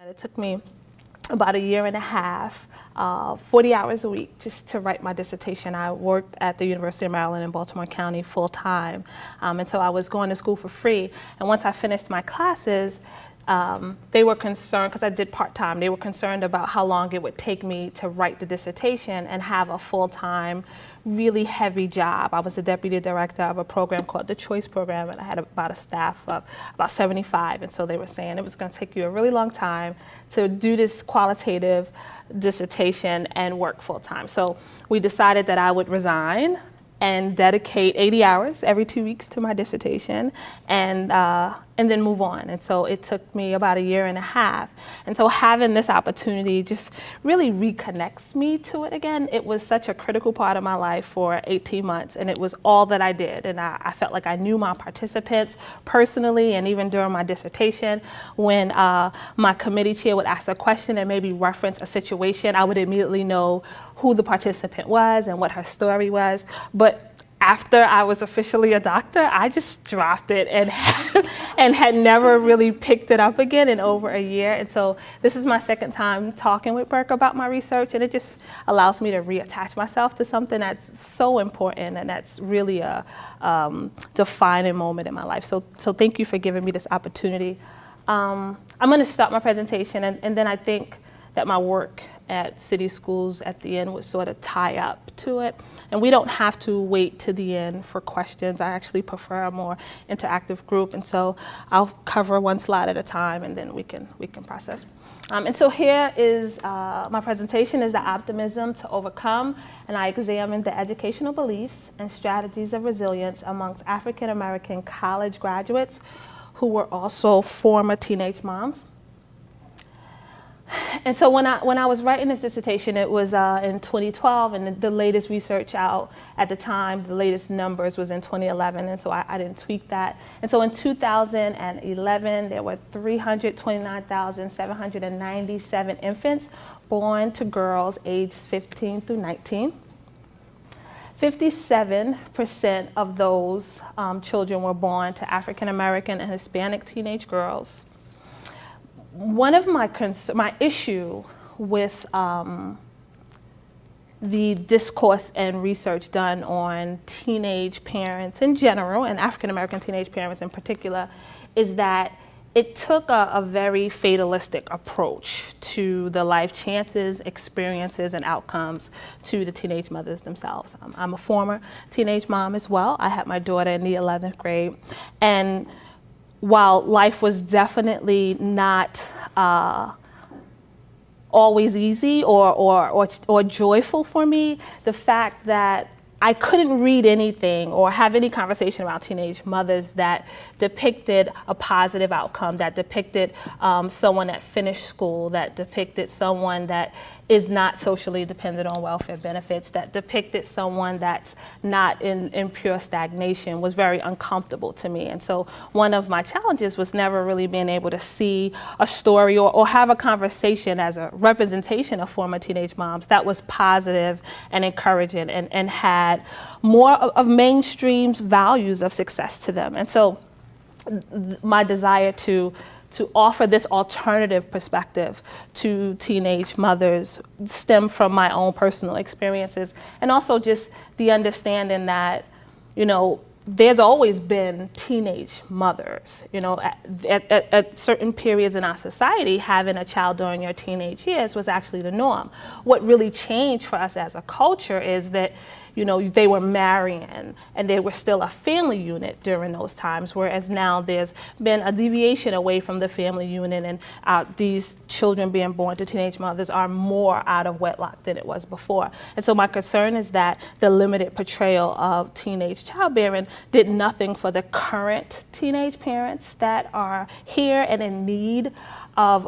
It took me about a year and a half, 40 hours a week just to write my dissertation. I worked at the University of Maryland in Baltimore County full time, and so I was going to school for free. And once I finished my classes, they were concerned, because I did part-time, they were concerned about how long it would take me to write the dissertation and have a full-time, really heavy job. I was the deputy director of a program called the Choice Program, and I had about a staff of about 75, and so they were saying it was going to take you a really long time to do this qualitative dissertation and work full-time. So we decided that I would resign and dedicate 80 hours every 2 weeks to my dissertation and then move on. And so it took me about a year and a half. And so having this opportunity just really reconnects me to it again. It was such a critical part of my life for 18 months, and it was all that I did. And I felt like I knew my participants personally, and even during my dissertation, when my committee chair would ask a question and maybe reference a situation, I would immediately know who the participant was and what her story was. But after I was officially a doctor, I just dropped it and had never really picked it up again in over a year. And so this is my second time talking with Burke about my research, and it just allows me to reattach myself to something that's so important and that's really a defining moment in my life. So thank you for giving me this opportunity. I'm going to start my presentation, and then I think that my work at city schools at the end would sort of tie up to it. And we don't have to wait to the end for questions. I actually prefer a more interactive group, and so I'll cover one slide at a time, and then we can process. And so here is my presentation is the Optimism to Overcome, and I examined the educational beliefs and strategies of resilience amongst African American college graduates who were also former teenage moms. And so when I was writing this dissertation, it was in 2012, and the latest research out at the time, the latest numbers was in 2011, and so I didn't tweak that. And so in 2011, there were 329,797 infants born to girls aged 15 through 19. 57% of those children were born to African American and Hispanic teenage girls. One of my issue with the discourse and research done on teenage parents in general, and African American teenage parents in particular, is that it took a very fatalistic approach to the life chances, experiences, and outcomes to the teenage mothers themselves. I'm a former teenage mom as well. I had my daughter in the 11th grade, and while life was definitely not always easy or joyful for me, the fact that I couldn't read anything or have any conversation about teenage mothers that depicted a positive outcome, that depicted someone that finished school, that depicted someone that is not socially dependent on welfare benefits, that depicted someone that's not in pure stagnation, was very uncomfortable to me. And so one of my challenges was never really being able to see a story or have a conversation as a representation of former teenage moms that was positive and encouraging and had more of mainstream values of success to them. And so my desire to offer this alternative perspective to teenage mothers stem from my own personal experiences, and also just the understanding that, you know, there's always been teenage mothers. You know, at certain periods in our society, having a child during your teenage years was actually the norm. What really changed for us as a culture is that, you know, they were marrying and they were still a family unit during those times, whereas now there's been a deviation away from the family unit, and these children being born to teenage mothers are more out of wedlock than it was before. And so my concern is that the limited portrayal of teenage childbearing did nothing for the current teenage parents that are here and in need of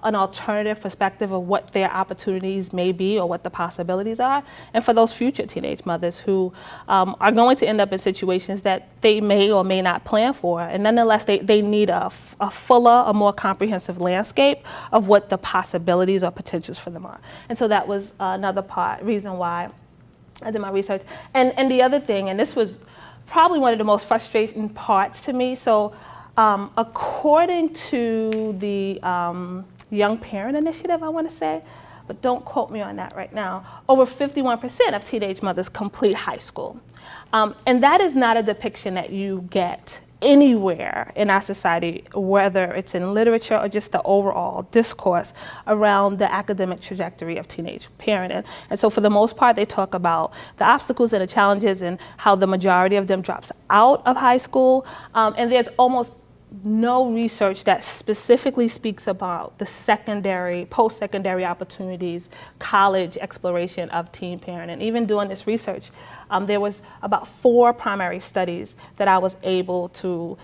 an alternative perspective of what their opportunities may be or what the possibilities are, and for those future teenage mothers who are going to end up in situations that they may or may not plan for, and nonetheless they need a fuller, a more comprehensive landscape of what the possibilities or potentials for them are. And so that was another reason why I did my research. And the other thing, and this was probably one of the most frustrating parts to me, so according to the young parent initiative, I want to say, but don't quote me on that right now. Over 51% of teenage mothers complete high school. And that is not a depiction that you get anywhere in our society, whether it's in literature or just the overall discourse around the academic trajectory of teenage parenting. And so for the most part, they talk about the obstacles and the challenges and how the majority of them drops out of high school. And there's almost no research that specifically speaks about the secondary, post-secondary opportunities, college exploration of teen parenting. Even doing this research, there was about 4 primary studies that I was able to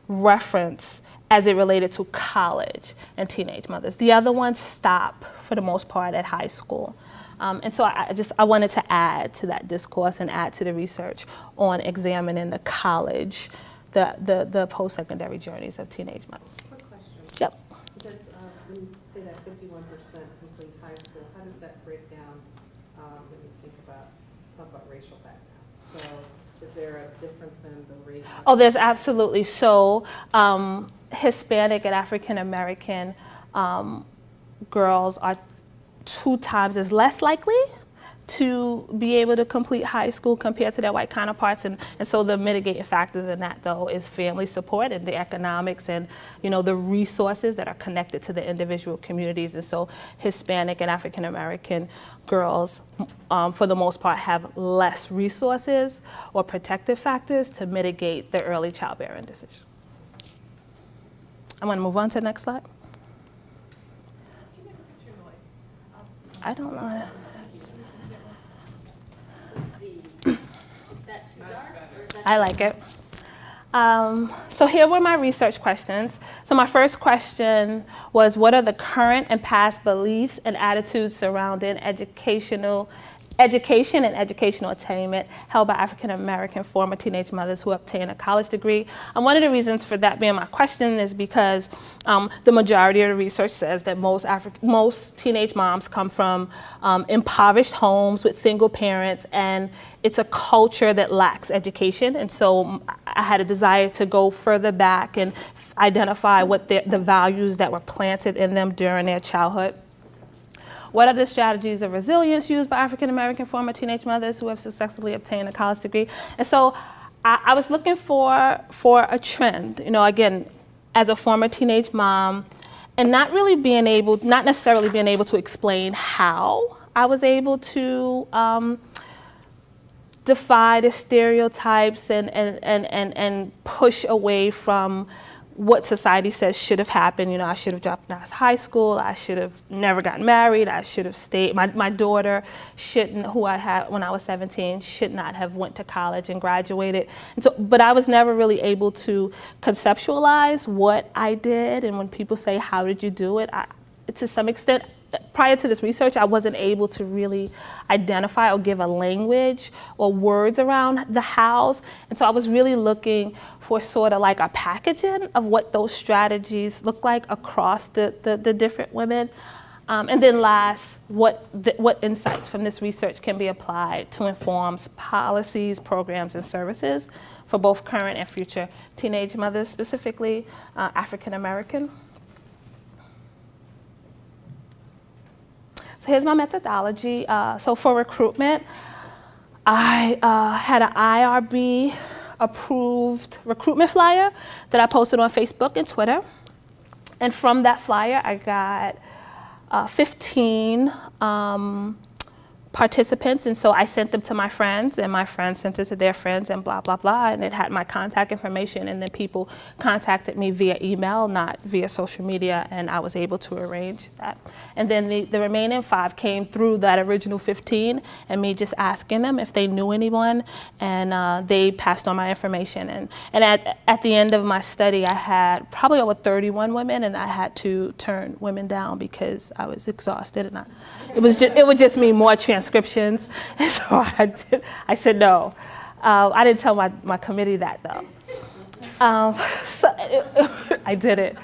reference as it related to college and teenage mothers. The other ones stop, for the most part, at high school. And so I wanted to add to that discourse and add to the research on examining the college, the post-secondary journeys of teenage mothers. Quick question. Yep. Because when you say that 51% complete high school, how does that break down when you talk about racial background? So is there a difference in the rate? Oh, there's absolutely. So Hispanic and African American girls are 2 times as less likely to be able to complete high school compared to their white counterparts. And so the mitigating factors in that, though, is family support and the economics and, the resources that are connected to the individual communities. And so Hispanic and African American girls, for the most part, have less resources or protective factors to mitigate the early childbearing decision. I'm going to move on to the next slide. I don't know. I like it. So here were my research questions. So my first question was, what are the current and past beliefs and attitudes surrounding education and educational attainment held by African American former teenage mothers who obtain a college degree? And one of the reasons for that being my question is because the majority of the research says that most teenage moms come from impoverished homes with single parents, and it's a culture that lacks education. And so I had a desire to go further back and identify what the values that were planted in them during their childhood. What are the strategies of resilience used by African American former teenage mothers who have successfully obtained a college degree? And so I was looking for a trend, again, as a former teenage mom, and not necessarily being able to explain how I was able to defy the stereotypes and push away from what society says should have happened. I should have dropped out of high school. I should have never gotten married. I should have stayed. My daughter who I had when I was 17, should not have went to college and graduated. And so, but I was never really able to conceptualize what I did. And when people say, "How did you do it?" To some extent, prior to this research, I wasn't able to really identify or give a language or words around the hows. And so I was really looking for sort of like a packaging of what those strategies look like across the different women. And then last, what insights from this research can be applied to inform policies, programs, and services for both current and future teenage mothers, specifically African American. So here's my methodology. So for recruitment, I had an IRB approved recruitment flyer that I posted on Facebook and Twitter. And from that flyer, I got 15 participants, and so I sent them to my friends, and my friends sent it to their friends, and blah, blah, blah, and it had my contact information, and then people contacted me via email, not via social media, and I was able to arrange that. And then the remaining 5 came through that original 15, and me just asking them if they knew anyone, and they passed on my information. And at the end of my study, I had probably over 31 women, and I had to turn women down because I was exhausted, and it would just mean more transcriptions, and so I said no. I didn't tell my committee that, though. I did it.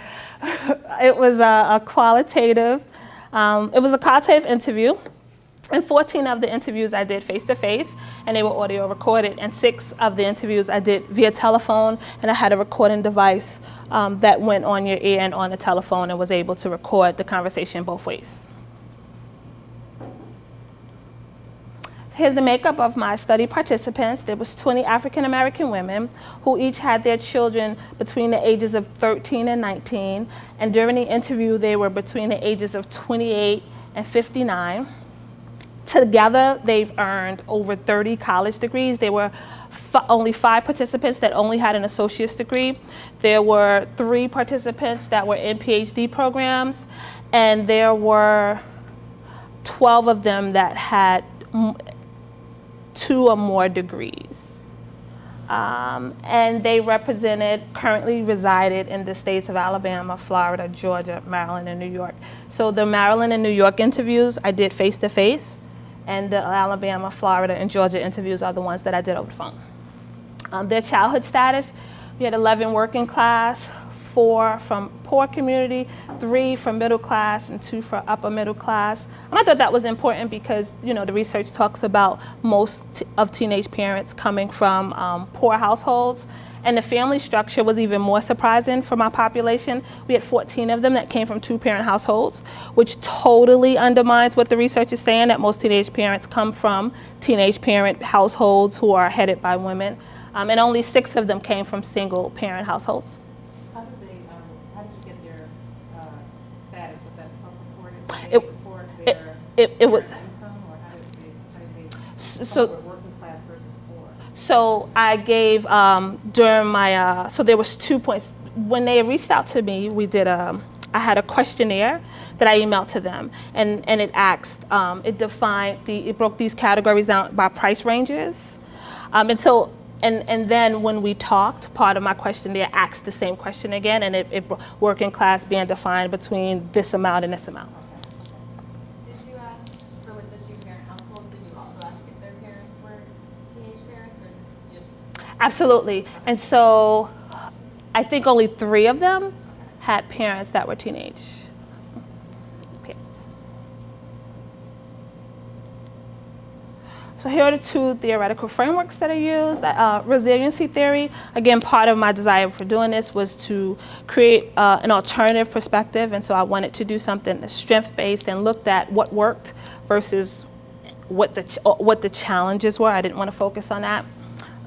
It was a qualitative interview, And 14 of the interviews I did face-to-face, and they were audio recorded. And 6 of the interviews I did via telephone, and I had a recording device that went on your ear and on the telephone and was able to record the conversation both ways. Here's the makeup of my study participants. There was 20 African American women who each had their children between the ages of 13 and 19. And during the interview, they were between the ages of 28 and 59. Together, they've earned over 30 college degrees. There were only 5 participants that only had an associate's degree. There were 3 participants that were in PhD programs, and there were 12 of them that had 2 or more degrees. And they currently resided in the states of Alabama, Florida, Georgia, Maryland, and New York. So the Maryland and New York interviews I did face-to-face, and the Alabama, Florida, and Georgia interviews are the ones that I did over the phone. Their childhood status, we had 11 working class, 4 from poor community, 3 from middle class, and 2 for upper middle class. And I thought that was important because, you know, the research talks about most of teenage parents coming from poor households. And the family structure was even more surprising for my population. We had 14 of them that came from 2-parent households, which totally undermines what the research is saying, that most teenage parents come from teenage parent households who are headed by women. And only 6 of them came from single-parent households. How did you get their status? Was that self-reported? Did It- they report it their was- income, or how did they So, working class versus poor? So I gave, during my, so there was 2 points. When they reached out to me, I had a questionnaire that I emailed to them, and it asked, it broke these categories down by price ranges. And then when we talked, part of my questionnaire asked the same question again, and it working class being defined between this amount and this amount. Did you ask, so with the 2-parent household, did you also ask if their parents were teenage parents or just? Absolutely. And so I think only 3 of them had parents that were teenage. So here are the 2 theoretical frameworks that I used. Resiliency theory, again, part of my desire for doing this was to create an alternative perspective, and so I wanted to do something that's strength-based and looked at what worked versus what the challenges were. I didn't want to focus on that.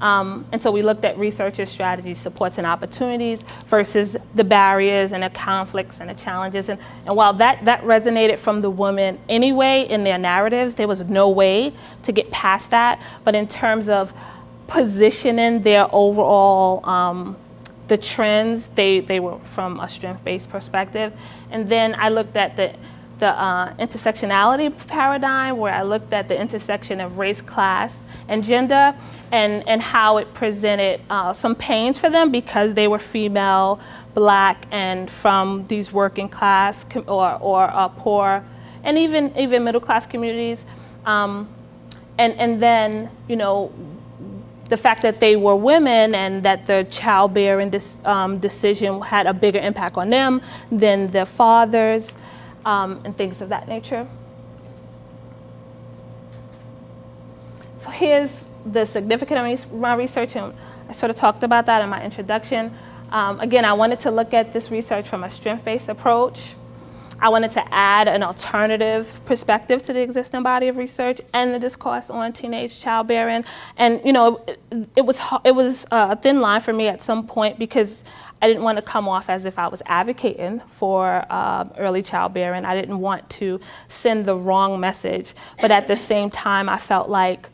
And so we looked at researchers' strategies, supports, and opportunities versus the barriers and the conflicts and the challenges. And while that resonated from the women anyway in their narratives, there was no way to get past that. But in terms of positioning their overall, the trends, they were from a strength-based perspective. And then I looked at the intersectionality paradigm, where I looked at the intersection of race, class, and gender, and how it presented some pains for them because they were female, Black, and from these working class or poor, and even middle class communities. And then, you know, the fact that they were women and that the childbearing decision had a bigger impact on them than their fathers. And things of that nature. So here's the significance of my research, and I sort of talked about that in my introduction. Again, I wanted to look at this research from a strength-based approach. I wanted to add an alternative perspective to the existing body of research and the discourse on teenage childbearing. And you know, it was a thin line for me at some point because I didn't want to come off as if I was advocating for early childbearing. I didn't want to send the wrong message. But at the same time, I felt like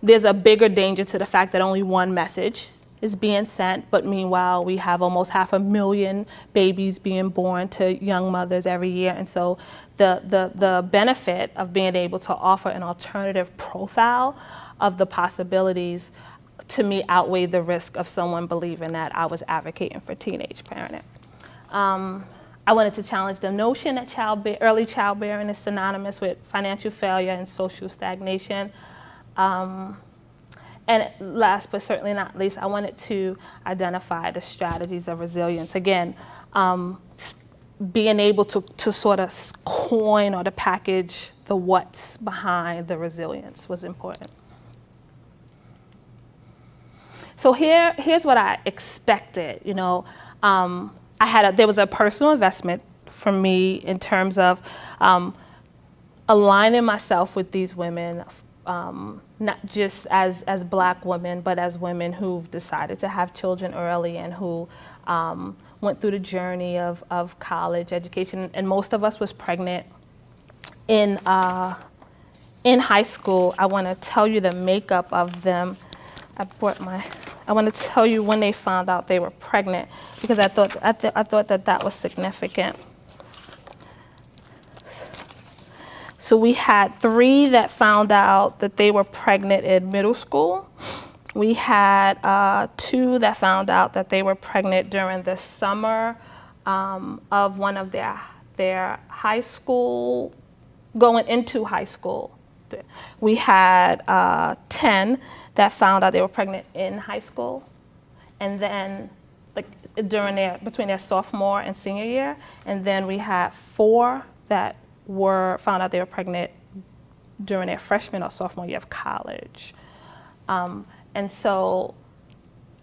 there's a bigger danger to the fact that only one message is being sent. But meanwhile, we have almost 500,000 babies being born to young mothers every year. And so the benefit of being able to offer an alternative profile of the possibilities to me outweighed the risk of someone believing that I was advocating for teenage parenting. I wanted to challenge the notion that early childbearing is synonymous with financial failure and social stagnation. And last but certainly not least, I wanted to identify the strategies of resilience. Again, being able to sort of coin or to package the what's behind the resilience was important. So here's what I expected. You know, there was a personal investment for me in terms of aligning myself with these women, not just as Black women, but as women who've decided to have children early and who went through the journey of college education. And most of us was pregnant in high school. I want to tell you the makeup of them. I want to tell you when they found out they were pregnant, because I thought that was significant. So we had 3 that found out that they were pregnant in middle school. We had 2 that found out that they were pregnant during the summer of one of their high school, going into high school. We had 10 that found out they were pregnant in high school, and then between their sophomore and senior year, and then we had 4 that found out they were pregnant during their freshman or sophomore year of college. And so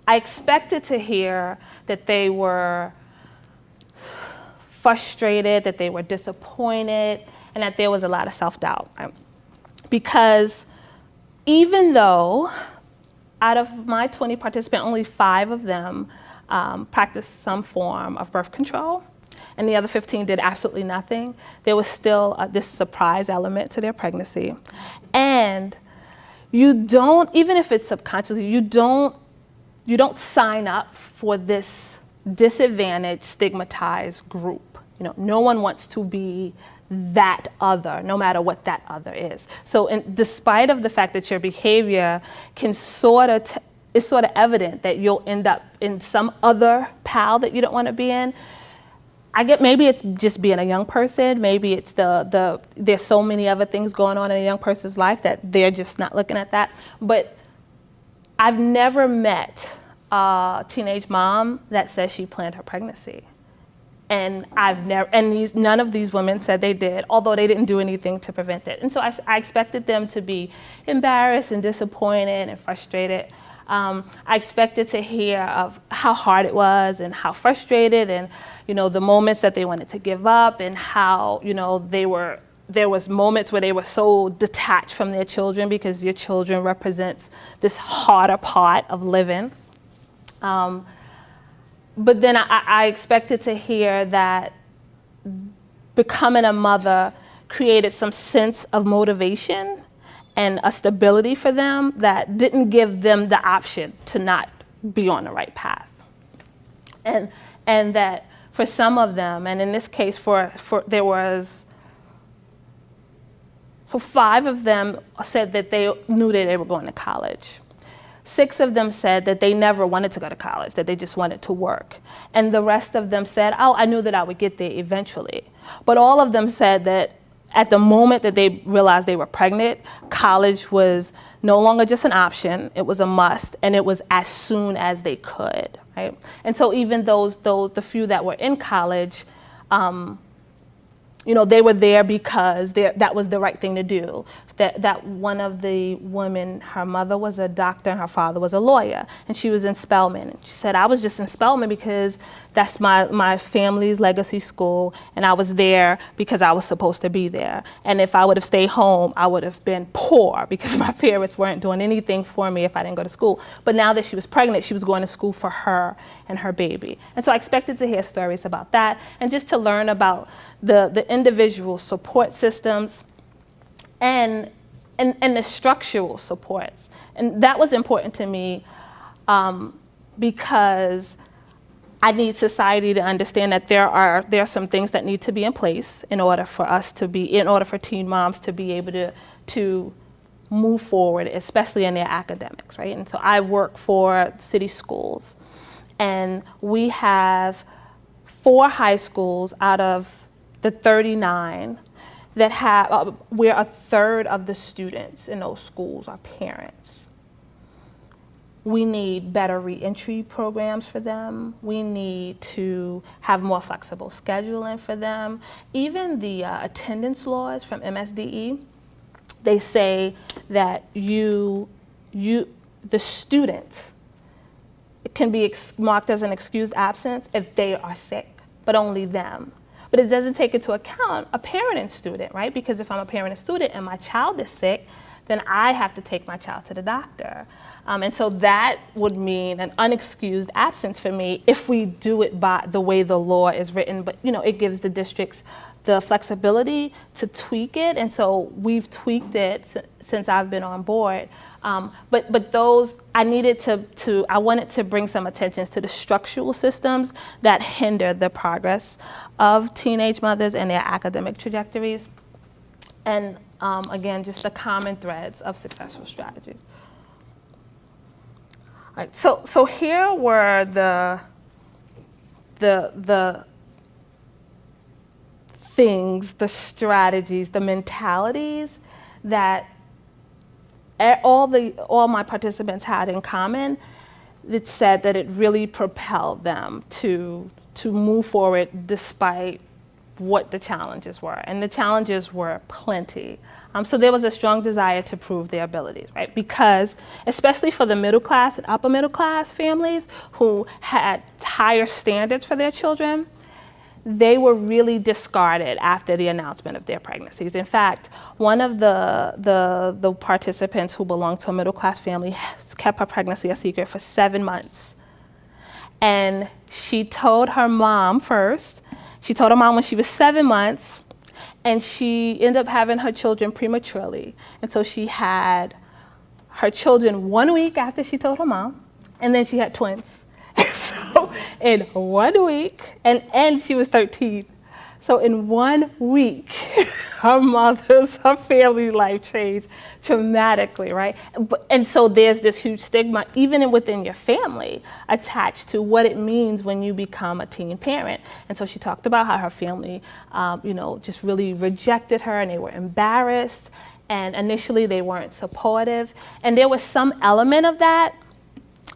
I expected to hear that they were frustrated, that they were disappointed, and that there was a lot of self-doubt. Right? Because even though out of my 20 participants, only 5 of them practiced some form of birth control, and the other 15 did absolutely nothing, there was still this surprise element to their pregnancy. And you don't, even if it's subconsciously, you don't sign up for this disadvantaged, stigmatized group. You know, no one wants to be that other, no matter what that other is. So despite of the fact that your behavior can is sort of evident that you'll end up in some other pile that you don't want to be in, I get maybe it's just being a young person, maybe it's there's so many other things going on in a young person's life that they're just not looking at that. But I've never met a teenage mom that says she planned her pregnancy. And none of these women said they did, although they didn't do anything to prevent it. And so I expected them to be embarrassed and disappointed and frustrated. I expected to hear of how hard it was and how frustrated, and the moments that they wanted to give up, and how there was moments where they were so detached from their children because your children represents this harder part of living. But then I expected to hear that becoming a mother created some sense of motivation and a stability for them that didn't give them the option to not be on the right path. And that for some of them, and in this case there was, so 5 of them said that they knew that they were going to college. 6 of them said that they never wanted to go to college, that they just wanted to work. And the rest of them said, oh, I knew that I would get there eventually. But all of them said that at the moment that they realized they were pregnant, college was no longer just an option, it was a must, and it was as soon as they could, right? And so even the few that were in college, they were there because that was the right thing to do. That one of the women, her mother was a doctor and her father was a lawyer, and she was in Spelman. And she said, I was just in Spelman because that's my family's legacy school, and I was there because I was supposed to be there. And if I would have stayed home, I would have been poor because my parents weren't doing anything for me if I didn't go to school. But now that she was pregnant, she was going to school for her and her baby. And so I expected to hear stories about that, and just to learn about the individual support systems and the structural supports. And that was important to me because I need society to understand that there are some things that need to be in place in order for teen moms to be able to move forward, especially in their academics, right? And so I work for city schools, and we have 4 high schools out of the 39 that have, where 1/3 of the students in those schools are parents. We need better reentry programs for them. We need to have more flexible scheduling for them. Even the attendance laws from MSDE, they say that the student can be marked as an excused absence if they are sick, but only them. But it doesn't take into account a parent and student, right? Because if I'm a parent and student and my child is sick, then I have to take my child to the doctor. And so that would mean an unexcused absence for me if we do it by the way the law is written. But, it gives the districts the flexibility to tweak it. And so we've tweaked it since I've been on board. But those, I wanted to bring some attention to the structural systems that hinder the progress of teenage mothers and their academic trajectories. And again, just the common threads of successful strategies. All right, so here were the things, the strategies, the mentalities that all my participants had in common. It said that it really propelled them to move forward despite what the challenges were. And the challenges were plenty. So there was a strong desire to prove their abilities, right? Because especially for the middle class and upper middle class families who had higher standards for their children, they were really discarded after the announcement of their pregnancies. In fact, one of the participants who belonged to a middle class family kept her pregnancy a secret for 7 months. And she told her mom first. She told her mom when she was 7 months, and she ended up having her children prematurely. And so she had her children 1 week after she told her mom, and then she had twins. So in 1 week, and she was 13. So in 1 week, her family life changed dramatically, right? And so there's this huge stigma, even within your family, attached to what it means when you become a teen parent. And so she talked about how her family, just really rejected her, and they were embarrassed. And initially they weren't supportive. And there was some element of that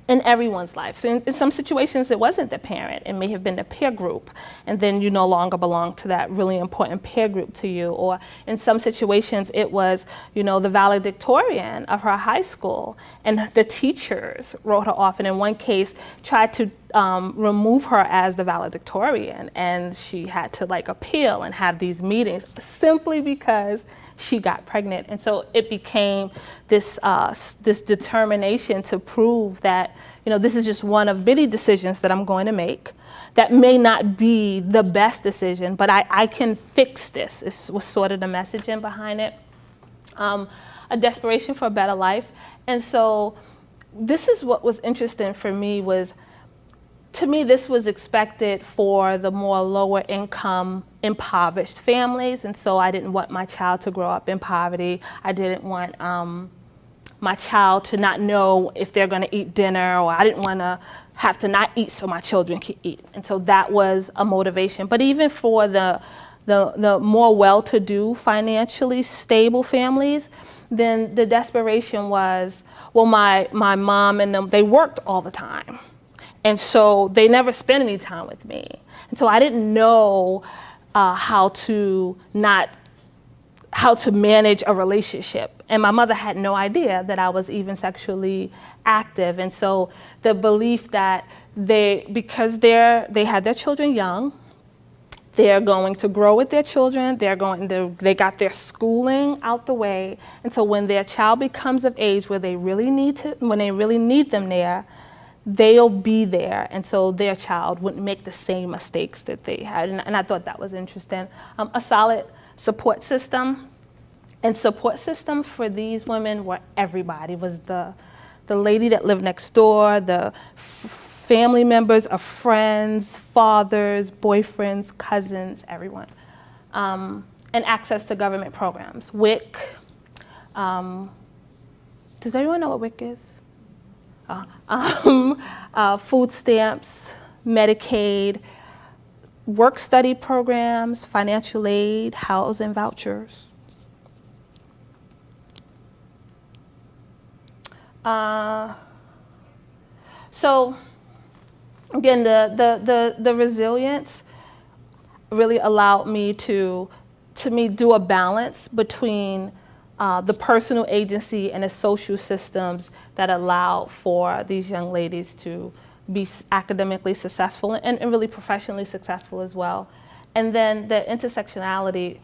in everyone's life. So in some situations, it wasn't the parent. It may have been the peer group, and then you no longer belong to that really important peer group to you. Or in some situations, it was, the valedictorian of her high school, and the teachers wrote her off, and in one case, tried to remove her as the valedictorian, and she had to appeal and have these meetings simply because she got pregnant. And so it became this determination to prove that, this is just one of many decisions that I'm going to make that may not be the best decision, but I can fix this. This was sort of the messaging behind it. A desperation for a better life. And so this is what was interesting for me to me, this was expected for the more lower income, impoverished families. And so I didn't want my child to grow up in poverty. I didn't want my child to not know if they're going to eat dinner, or I didn't want to have to not eat so my children could eat. And so that was a motivation. But even for the more well-to-do, financially stable families, then the desperation was, well, my mom and them, they worked all the time. And so they never spent any time with me. And so I didn't know how to manage a relationship. And my mother had no idea that I was even sexually active. And so the belief that because they had their children young, they're going to grow with their children, they got their schooling out the way. And so when their child becomes of age when they really need them there, they'll be there, and so their child wouldn't make the same mistakes that they had. And I thought that was interesting. A solid support system. And support system for these women were everybody. Was the lady that lived next door, the family members of friends, fathers, boyfriends, cousins, everyone. And access to government programs. WIC. Does everyone know what WIC is? Food stamps, Medicaid, work-study programs, financial aid, housing vouchers. So again, the resilience really allowed me to do a balance between the personal agency and the social systems that allow for these young ladies to be academically successful and really professionally successful as well. And then the intersectionality,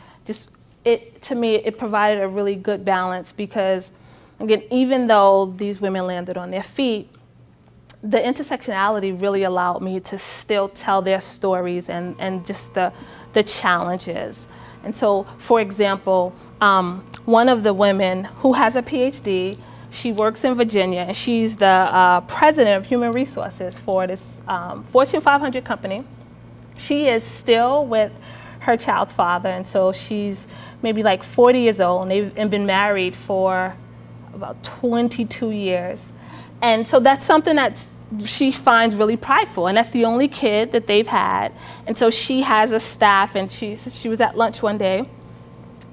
to me, it provided a really good balance because, again, even though these women landed on their feet, the intersectionality really allowed me to still tell their stories and just the challenges. And so, for example, one of the women who has a PhD, she works in Virginia, and she's the president of human resources for this Fortune 500 company. She is still with her child's father, and so she's maybe like 40 years old, and they've been married for about 22 years. And so that's something that she finds really prideful, and that's the only kid that they've had. And so she has a staff, and she was at lunch one day,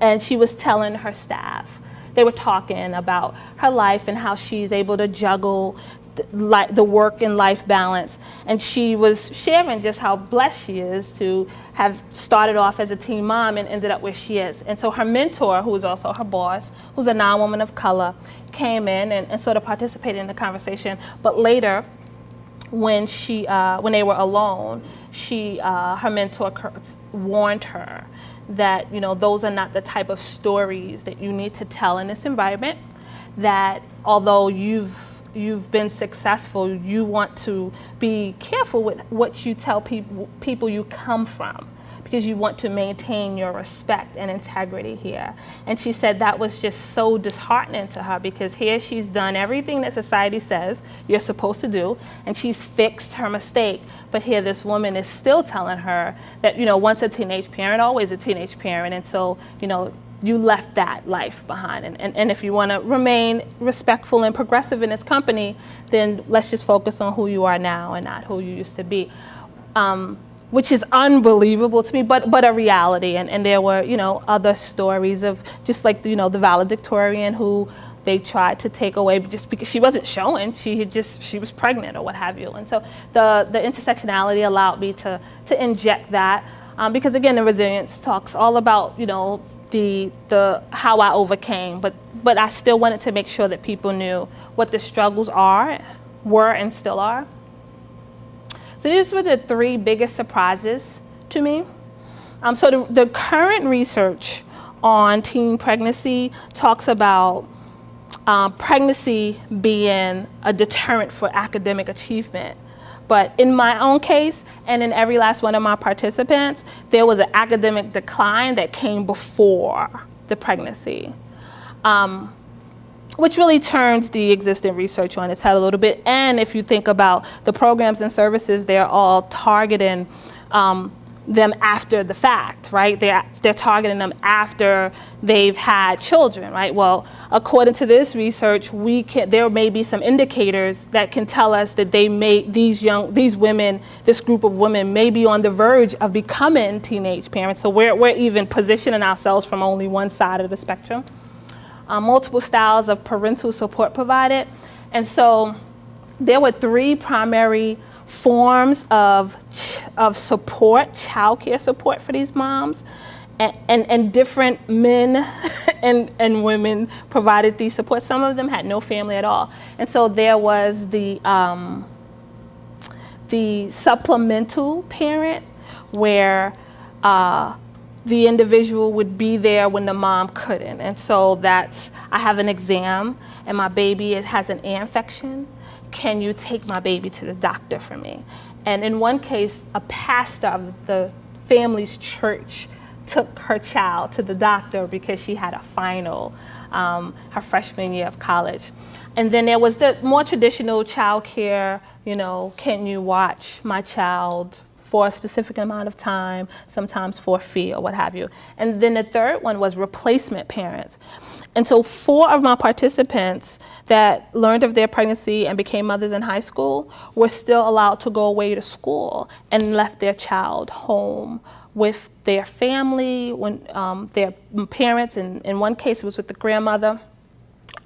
and she was telling her staff, they were talking about her life and how she's able to juggle the work and life balance. And she was sharing just how blessed she is to have started off as a teen mom and ended up where she is. And so her mentor, who was also her boss, who's a non-woman of color, came in and sort of participated in the conversation. But later, when they were alone, her mentor warned her that, those are not the type of stories that you need to tell in this environment, that although you've been successful, you want to be careful with what you tell people you come from, because you want to maintain your respect and integrity here. And she said that was just so disheartening to her, because here she's done everything that society says you're supposed to do, and she's fixed her mistake. But here this woman is still telling her that, once a teenage parent, always a teenage parent. And so, you left that life behind. And if you want to remain respectful and progressive in this company, then let's just focus on who you are now and not who you used to be. Which is unbelievable to me, but a reality. And there were, other stories of just like, the valedictorian who they tried to take away just because she wasn't showing, she was pregnant or what have you. And so the intersectionality allowed me to inject that, because again, the resilience talks all about, the how I overcame, but I still wanted to make sure that people knew what the struggles were and still are. So these were the three biggest surprises to me. So the current research on teen pregnancy talks about pregnancy being a deterrent for academic achievement. But in my own case, and in every last one of my participants, there was an academic decline that came before the pregnancy, which really turns the existing research on its head a little bit. And if you think about the programs and services, they're all targeting them after the fact, right? They're targeting them after they've had children, right? Well, according to this research, there may be some indicators that can tell us that these women, this group of women, may be on the verge of becoming teenage parents. So we're even positioning ourselves from only one side of the spectrum. Multiple styles of parental support provided, and so there were three primary forms of support, childcare support for these moms, and different men and women provided these supports. Some of them had no family at all, and so there was the supplemental parent, where the individual would be there when the mom couldn't. And so I have an exam and my baby has an ear infection. Can you take my baby to the doctor for me? And in one case, a pastor of the family's church took her child to the doctor because she had a final her freshman year of college. And then there was the more traditional child care, can you watch my child for a specific amount of time, sometimes for a fee or what have you. And then the third one was replacement parents. And so 4 of my participants that learned of their pregnancy and became mothers in high school were still allowed to go away to school and left their child home with their family, when their parents, and in one case it was with the grandmother.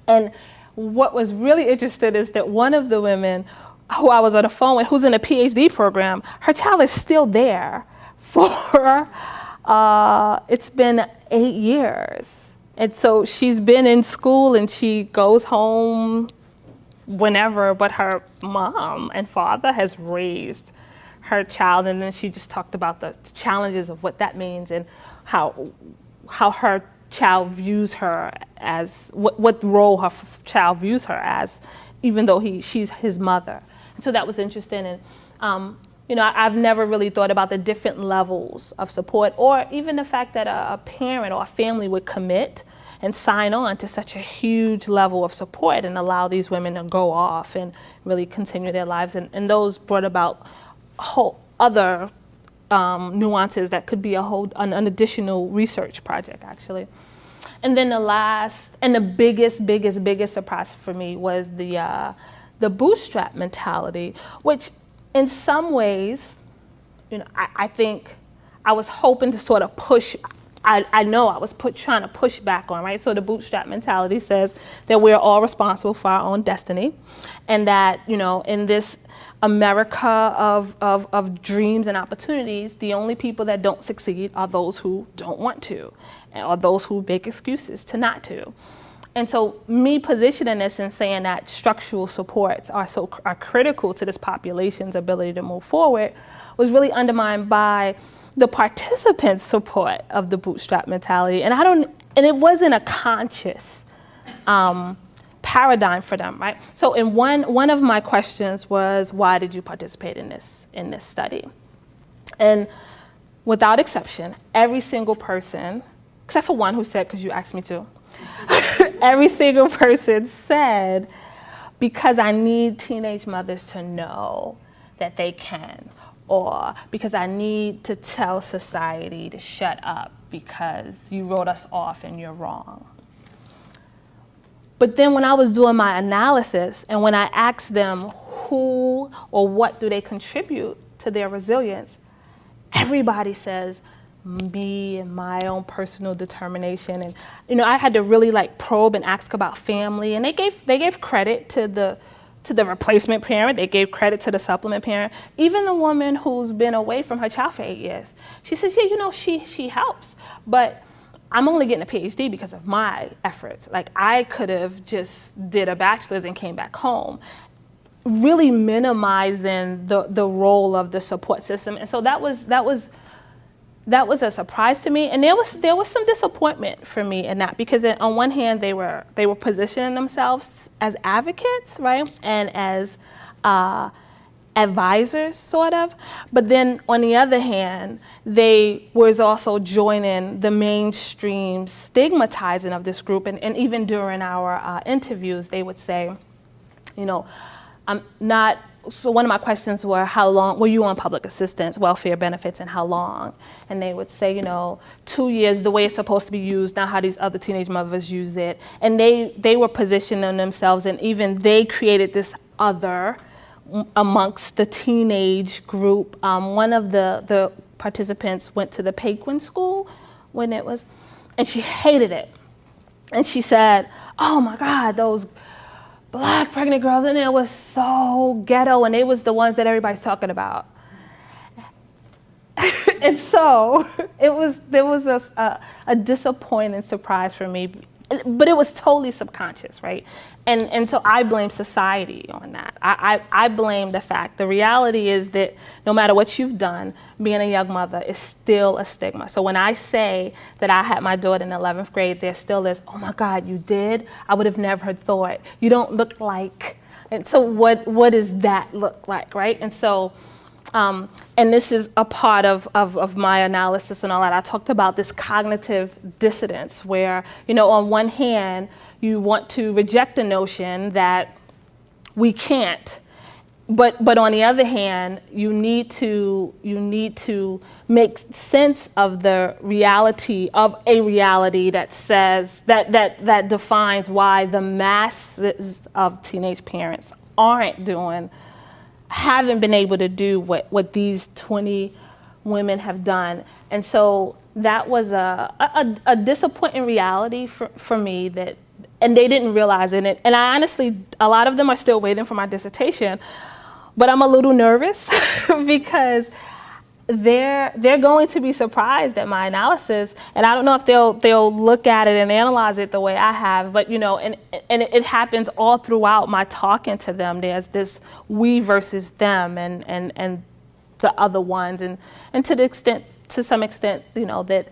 And what was really interesting is that one of the women who I was on the phone with, who's in a PhD program, her child is still there for, it's been 8 years. And so she's been in school and she goes home whenever, but her mom and father has raised her child. And then she just talked about the challenges of what that means and how her child views her as, what role her child views her as, even though she's his mother. And so that was interesting. And, I've never really thought about the different levels of support, or even the fact that a parent or a family would commit and sign on to such a huge level of support and allow these women to go off and really continue their lives. And those brought about whole other nuances that could be an additional research project, actually. And then the last and the biggest surprise for me was the bootstrap mentality, which in some ways, I think I was hoping to sort of push. I know I was trying to push back on, right? So the bootstrap mentality says that we're all responsible for our own destiny, and that, in this America of dreams and opportunities, the only people that don't succeed are those who don't want to, or those who make excuses to not to. And so me positioning this and saying that structural supports are critical to this population's ability to move forward was really undermined by the participants' support of the bootstrap mentality. And it wasn't a conscious paradigm for them, right? So in one of my questions was, why did you participate in this study? And without exception, every single person, except for one who said, because you asked me to, every single person said, because I need teenage mothers to know that they can, or because I need to tell society to shut up because you wrote us off and you're wrong. But then when I was doing my analysis and when I asked them who or what do they contribute to their resilience, everybody says, me and my own personal determination. And I had to really probe and ask about family, and they gave credit to the replacement parent. They gave credit to the supplement parent. Even the woman who's been away from her child for 8 years, she says, yeah, she helps, but I'm only getting a PhD because of my efforts. I could have just did a bachelor's and came back home, really minimizing the role of the support system. And so that was a surprise to me, and there was some disappointment for me in that, because on one hand they were positioning themselves as advocates, right, and as advisors, sort of, but then on the other hand they was also joining the mainstream stigmatizing of this group, and even during our interviews they would say, I'm not. So one of my questions were, how long were you on public assistance, welfare benefits, and how long? And they would say, 2 years, the way it's supposed to be used, not how these other teenage mothers use it. And they were positioning themselves, and even they created this other amongst the teenage group. One of the participants went to the Paquin school when it was, and she hated it. And she said, oh my God, those Black pregnant girls in there was so ghetto, and they was the ones that everybody's talking about. And so there was a disappointing surprise for me, but it was totally subconscious, right? And so I blame society on that. I blame the reality is that no matter what you've done, being a young mother is still a stigma. So when I say that I had my daughter in 11th grade, there still is, oh my God, you did? I would have never thought. You don't look like. And so what does that look like, right? And so, and this is a part of my analysis and all that. I talked about this cognitive dissonance where, on one hand, you want to reject the notion that we can't, but on the other hand, you need to make sense of the reality of a reality that says that defines why the masses of teenage parents haven't been able to do what these 20 women have done. And so that was a disappointing reality for me, and they didn't realize it. And I honestly, a lot of them are still waiting for my dissertation, but I'm a little nervous because they're going to be surprised at my analysis, and I don't know if they'll look at it and analyze it the way I have. But and it happens all throughout my talking to them. There's this we versus them, and the other ones, and to some extent, that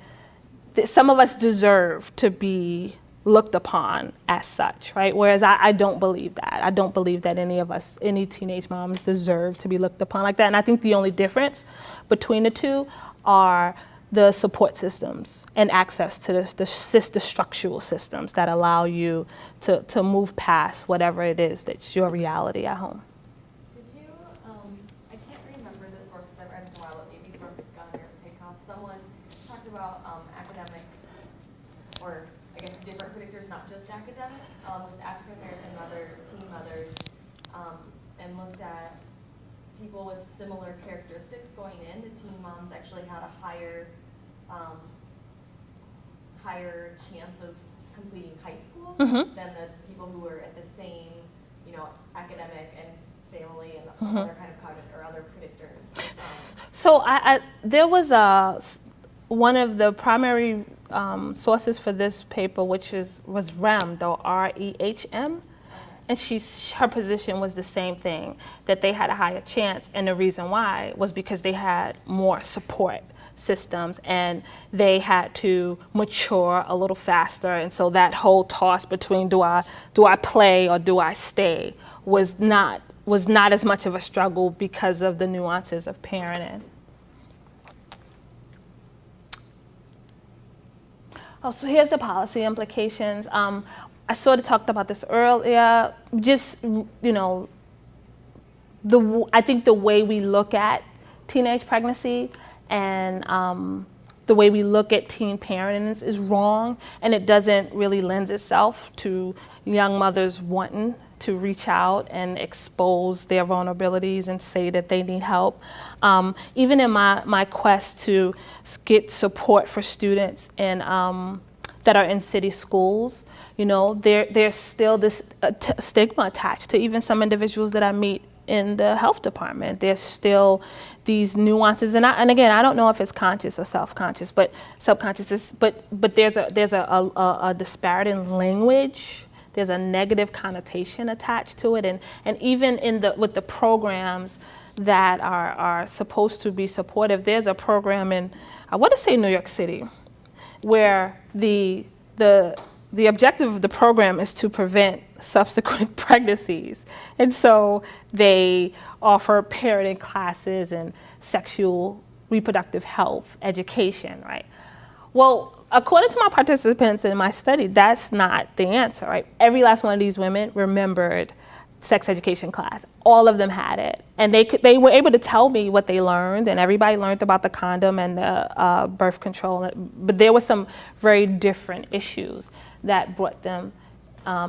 some of us deserve to be looked upon as such, right? Whereas I don't believe that. I don't believe that any teenage moms deserve to be looked upon like that. And I think the only difference between the two are the support systems and access to the structural systems that allow you to move past whatever it is that's your reality at home. Did you, I can't remember the sources I read in a while, but maybe Brooks Gunn or Paycoff, someone talked about academic, or I guess different predictors, not just academic, with African American teen mothers, and looked at people with similar characteristics going in. The teen moms actually had a higher chance of completing high school than the people who were at the same, academic and family and other kind of cognitive or other predictors. So there was one of the primary sources for this paper, which was REM, though REHM, and her position was the same thing, that they had a higher chance, and the reason why was because they had more support systems and they had to mature a little faster, and so that whole toss between do I play or do I stay was not as much of a struggle because of the nuances of parenting. Oh, so here's the policy implications. I sort of talked about this earlier. Just, I think the way we look at teenage pregnancy and the way we look at teen parenting is wrong, and it doesn't really lend itself to young mothers wanting to reach out and expose their vulnerabilities and say that they need help. Even in my quest to get support for students that are in city schools, there's still this stigma attached to even some individuals that I meet in the health department. There's still these nuances, and again, I don't know if it's conscious or subconscious, but there's a disparity in language. There's a negative connotation attached to it, and even with the programs that are supposed to be supportive, there's a program in, I want to say, New York City, where the objective of the program is to prevent subsequent pregnancies. And so they offer parenting classes and sexual reproductive health education, right? Well, according to my participants in my study, that's not the answer, right? Every last one of these women remembered sex education class. All of them had it. And they were able to tell me what they learned, and everybody learned about the condom and the birth control. But there were some very different issues that brought them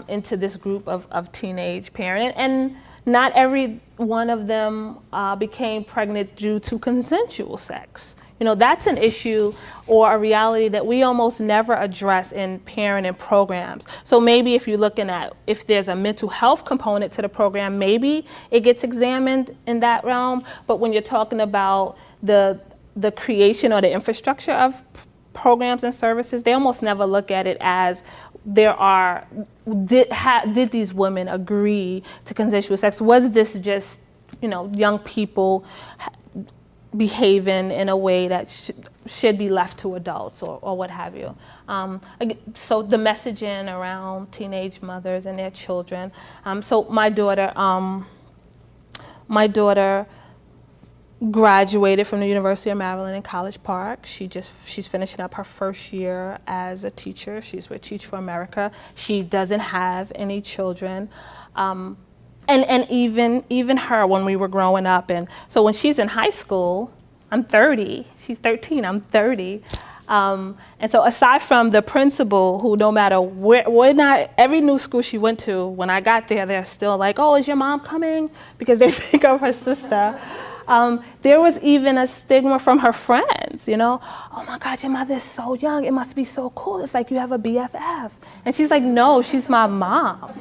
into this group of teenage parents. And not every one of them became pregnant due to consensual sex. That's an issue or a reality that we almost never address in parenting programs. So maybe if you're looking at if there's a mental health component to the program, maybe it gets examined in that realm. But when you're talking about the creation or the infrastructure of programs and services, they almost never look at it as did these women agree to consensual sex? Was this just, young people behaving in a way that should be left to adults or what have you. So the messaging around teenage mothers and their children. So my daughter graduated from the University of Maryland in College Park. She's finishing up her first year as a teacher. She's with Teach for America. She doesn't have any children. And even her, when we were growing up, and so when she's in high school, I'm 30, she's 13, I'm 30. And so aside from the principal, who no matter every new school she went to, when I got there, they're still like, oh, is your mom coming? Because they think of her sister. There was even a stigma from her friends, you know, oh my God, your mother is so young, it must be so cool. It's like you have a BFF. And she's like, no, she's my mom.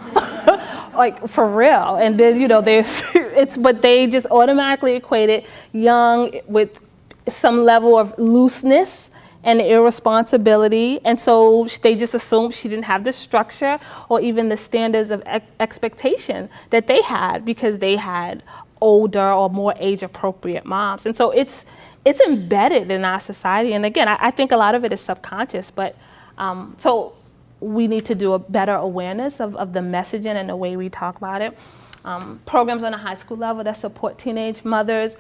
Like, for real. And then, you know, but they just automatically equated young with some level of looseness and irresponsibility, and so they just assumed she didn't have the structure or even the standards of expectation that they had because they had older or more age-appropriate moms. And so it's embedded in our society. And again, I think a lot of it is subconscious, but so we need to do a better awareness of the messaging and the way we talk about it. Programs on a high school level that support teenage mothers.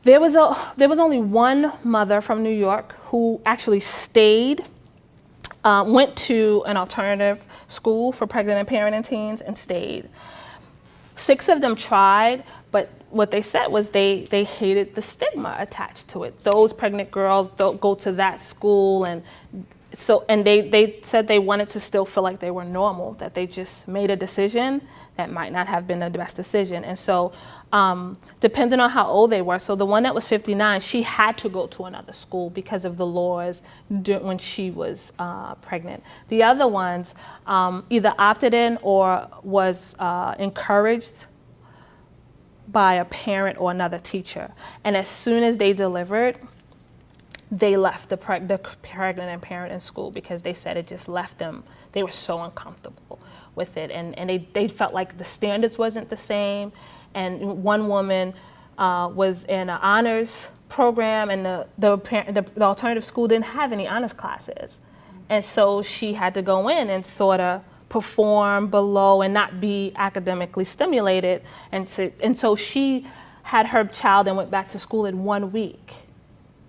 There was only one mother from New York who actually stayed, went to an alternative school for pregnant and parenting teens and stayed. 6 of them tried, but what they said was they hated the stigma attached to it. Those pregnant girls don't go to that school, and they said they wanted to still feel like they were normal, that they just made a decision that might not have been the best decision. And so depending on how old they were, so the one that was 59, she had to go to another school because of the laws when she was pregnant. The other ones either opted in or was encouraged by a parent or another teacher. And as soon as they delivered, they left the pregnant and parent in school because they said it just left them, they were so uncomfortable with it. And they felt like the standards wasn't the same. And one woman was in an honors program, and the alternative school didn't have any honors classes. And so she had to go in and sort of perform below and not be academically stimulated. And so she had her child and went back to school in 1 week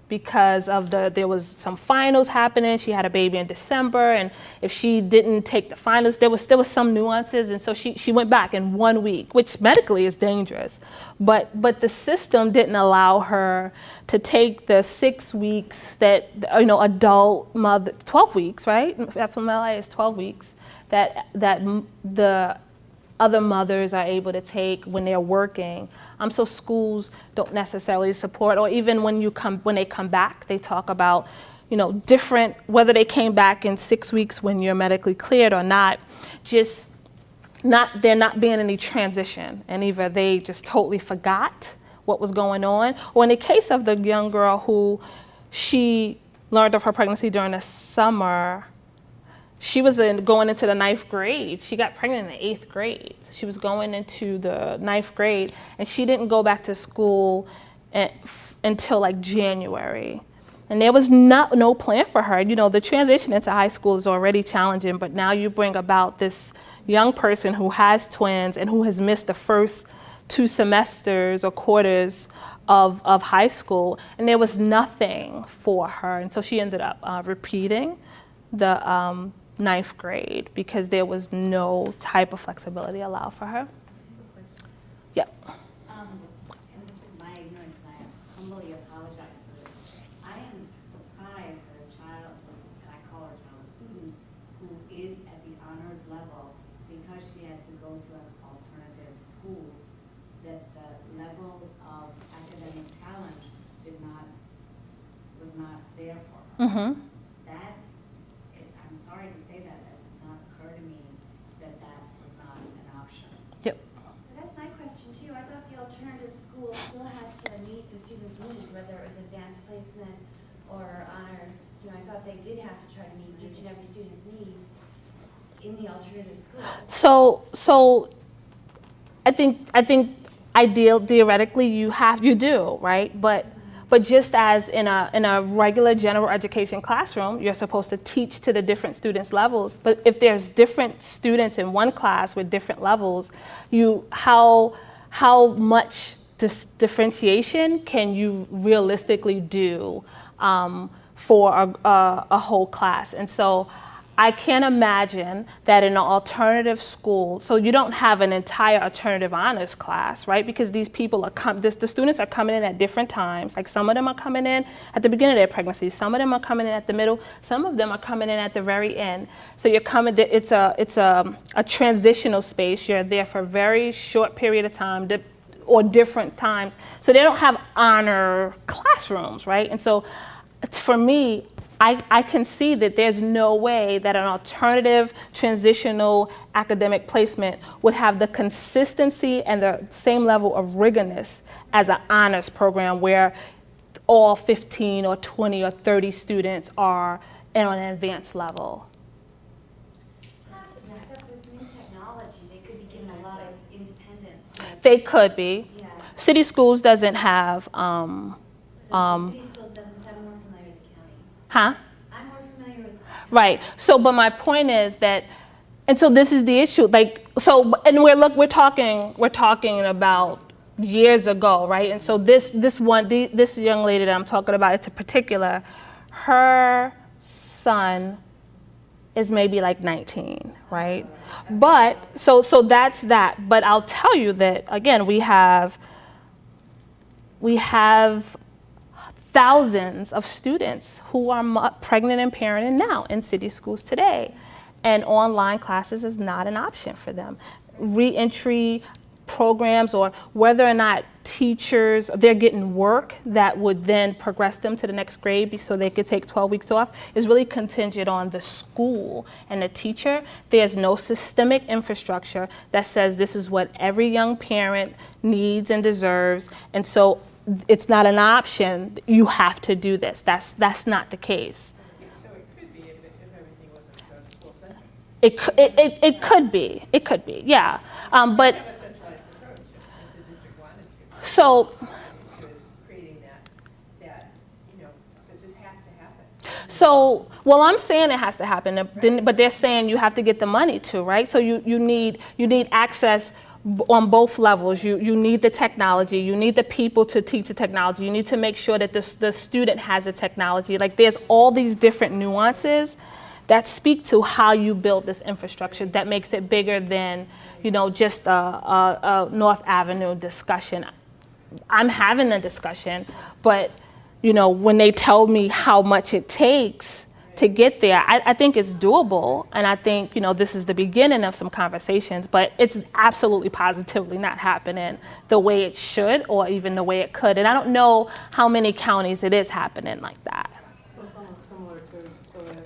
because of there was some finals happening. She had a baby in December, and if she didn't take the finals, there was some nuances, and so she went back in 1 week, which medically is dangerous. But the system didn't allow her to take the 6 weeks that, you know, adult mother, 12 weeks, right? FMLA is 12 weeks, that the other mothers are able to take when they're working. So schools don't necessarily support, or even when they come back, they talk about, you know, different, whether they came back in 6 weeks when you're medically cleared or not, there not being any transition, and either they just totally forgot what was going on, or in the case of the young girl who she learned of her pregnancy during the summer. She was going into the 9th grade. She got pregnant in the 8th grade. She was going into the 9th grade, and she didn't go back to school until like January. And there was no plan for her. You know, the transition into high school is already challenging, but now you bring about this young person who has twins and who has missed the first 2 semesters or quarters of high school, and there was nothing for her. And so she ended up repeating the 9th grade because there was no type of flexibility allowed for her. Yep. And this is my ignorance, and I humbly apologize for this. I am surprised that a child, and I call her a child, a student, who is at the honors level, because she had to go to an alternative school, that the level of academic challenge was not there for her. Mm-hmm. I'm sorry to say that, it did not occur to me that was not an option. Yep. But that's my question too. I thought the alternative school still had to meet the students' needs, whether it was advanced placement or honors. You know, I thought they did have to try to meet each and every student's needs in the alternative school. So I think theoretically you do, right? But just as in a regular general education classroom, you're supposed to teach to the different students' levels. But if there's different students in one class with different levels, how much differentiation can you realistically do for a whole class? And so I can't imagine that in an alternative school, so you don't have an entire alternative honors class, right? Because these people the students are coming in at different times. Like some of them are coming in at the beginning of their pregnancy, some of them are coming in at the middle, some of them are coming in at the very end. So it's a transitional space. You're there for a very short period of time, or different times. So they don't have honor classrooms, right? And so for me, I can see that there's no way that an alternative transitional academic placement would have the consistency and the same level of rigorousness as an honors program where all 15 or 20 or 30 students are on an advanced level. Possibly, except with new technology, they could be given a lot of independence. They could be. Yeah. City schools doesn't have, City schools doesn't sound more familiar with the county. huh? I'm more familiar with. Right. So, but my point is that, and so this is the issue. Like, so, and we're talking about years ago, right? And so this young lady that I'm talking about, it's a particular, her son is maybe like 19, right? But so that's that. But I'll tell you that again, we have thousands of students who are pregnant and parenting now in city schools today, and online classes is not an option for them. Reentry programs, or whether or not teachers, they're getting work that would then progress them to the next grade so they could take 12 weeks off, is really contingent on the school and the teacher. There's no systemic infrastructure that says this is what every young parent needs and deserves, and so it's not an option. You have to do this. That's not the case. No, it could be if everything wasn't so school-centered. It could be, yeah. But Have a centralized approach if the district wanted to. so. The issue is creating that this has to happen. So, well, I'm saying it has to happen, but they're saying you have to get the money too, right? So you need access on both levels. You need the technology, you need the people to teach the technology, you need to make sure that the student has the technology. Like, there's all these different nuances that speak to how you build this infrastructure that makes it bigger than, just a North Avenue discussion. I'm having a discussion, but when they tell me how much it takes to get there, I think it's doable, and I think this is the beginning of some conversations, but it's absolutely positively not happening the way it should or even the way it could, and I don't know how many counties it is happening like that. So it's almost similar to, so if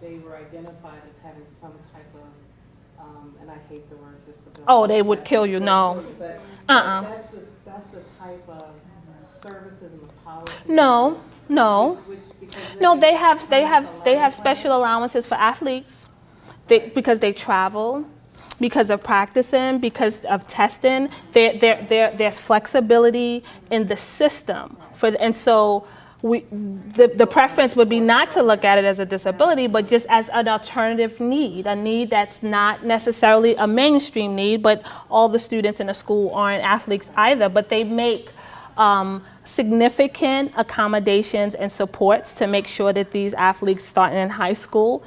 they were identified as having some type of, and I hate the word disability. Oh, they would kill you, no. But that's the type of services and the policy. No. No, they have have special allowances for athletes, because they travel, because of practicing, because of testing. There's flexibility in the system and so the preference would be not to look at it as a disability, but just as an alternative need, a need that's not necessarily a mainstream need, but all the students in the school aren't athletes either, but they make significant accommodations and supports to make sure that these athletes starting in high school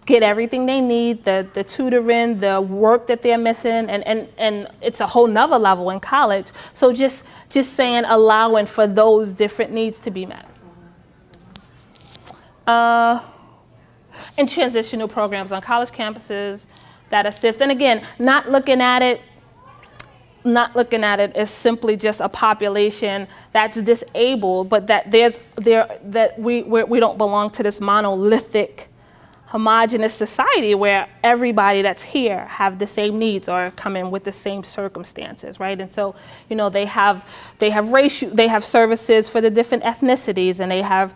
get everything they need, the tutoring, the work that they're missing, and it's a whole nother level in college. So just saying, allowing for those different needs to be met. And transitional programs on college campuses that assist, and again, not looking at it as simply just a population that's disabled, but that we don't belong to this monolithic, homogenous society where everybody that's here have the same needs or come in with the same circumstances, right? And so, they have services for the different ethnicities, and they have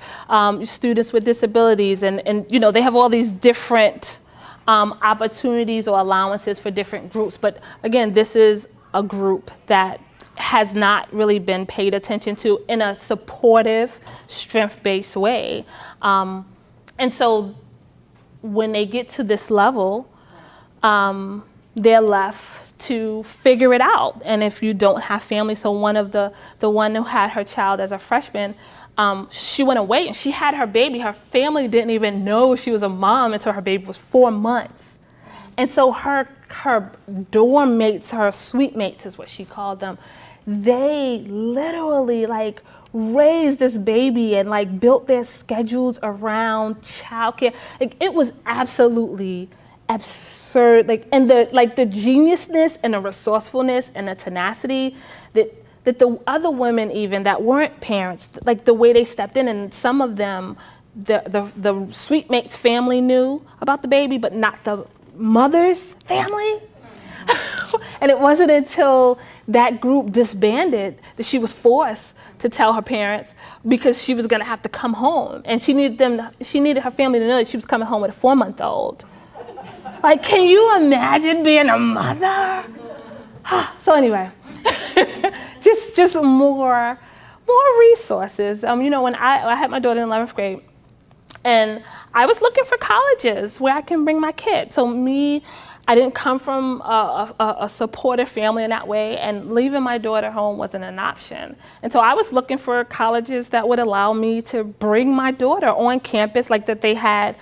students with disabilities, and they have all these different opportunities or allowances for different groups. But again, this is a group that has not really been paid attention to in a supportive, strength-based way. And so when they get to this level, they're left to figure it out. And if you don't have family, so the one who had her child as a freshman, she went away and she had her baby. Her family didn't even know she was a mom until her baby was 4 months. And so her dorm mates, her suite mates is what she called them, they literally raised this baby and built their schedules around childcare. It was absolutely absurd, like, and the geniusness and the resourcefulness and the tenacity that the other women even that weren't parents, like the way they stepped in, and some of them, the sweetmate's family knew about the baby, but not the mother's family. And it wasn't until that group disbanded that she was forced to tell her parents, because she was going to have to come home, and she needed her family to know that she was coming home with a 4-month-old. Like, can you imagine being a mother? So anyway, just more resources. When I had my daughter in 11th grade, and I was looking for colleges where I can bring my kid. So I didn't come from a supportive family in that way, and leaving my daughter home wasn't an option. And so I was looking for colleges that would allow me to bring my daughter on campus, like that they had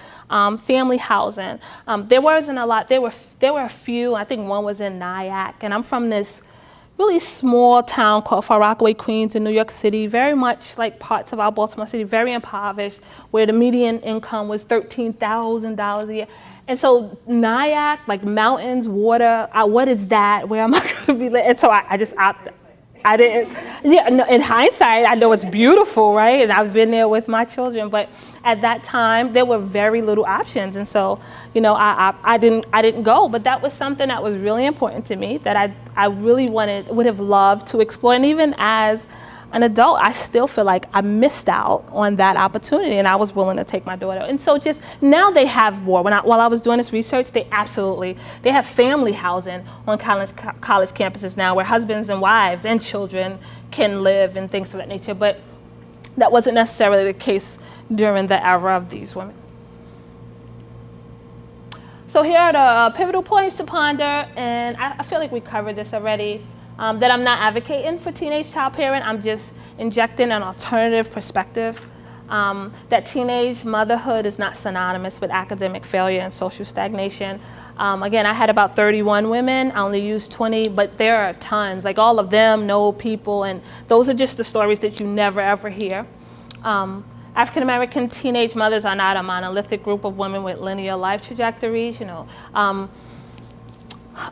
family housing. There wasn't a lot. There were a few. I think one was in Nyack, and I'm from this really small town called Far Rockaway, Queens in New York City, very much like parts of our Baltimore City, very impoverished, where the median income was $13,000 a year. And so Nyack, like mountains, water, what is that? Where am I going to be? And so I just opted. I didn't, no, in hindsight, I know it's beautiful, right? And I've been there with my children, but at that time, there were very little options. And so, I didn't go, but that was something that was really important to me that I really would have loved to explore. And even as an adult, I still feel like I missed out on that opportunity, and I was willing to take my daughter. And so just now they have more. While I was doing this research, they have family housing on college campuses now, where husbands and wives and children can live and things of that nature. But that wasn't necessarily the case during the era of these women. So here are the pivotal points to ponder, and I feel like we covered this already. That I'm not advocating for teenage child parent. I'm just injecting an alternative perspective. That teenage motherhood is not synonymous with academic failure and social stagnation. Again, I had about 31 women. I only used 20, but there are tons. Like, all of them know people, and those are just the stories that you never ever hear. African American teenage mothers are not a monolithic group of women with linear life trajectories.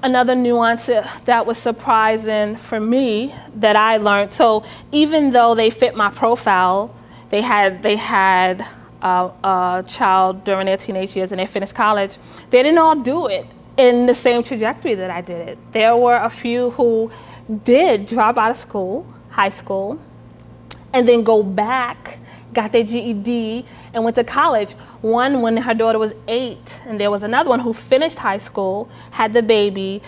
Another nuance that was surprising for me that I learned. So even though they fit my profile, they had a child during their teenage years and they finished college, they didn't all do it in the same trajectory that I did it. There were a few who did drop out of school, high school, and then go back, got their GED, and went to college. One when her daughter was 8, and there was another one who finished high school, had the baby,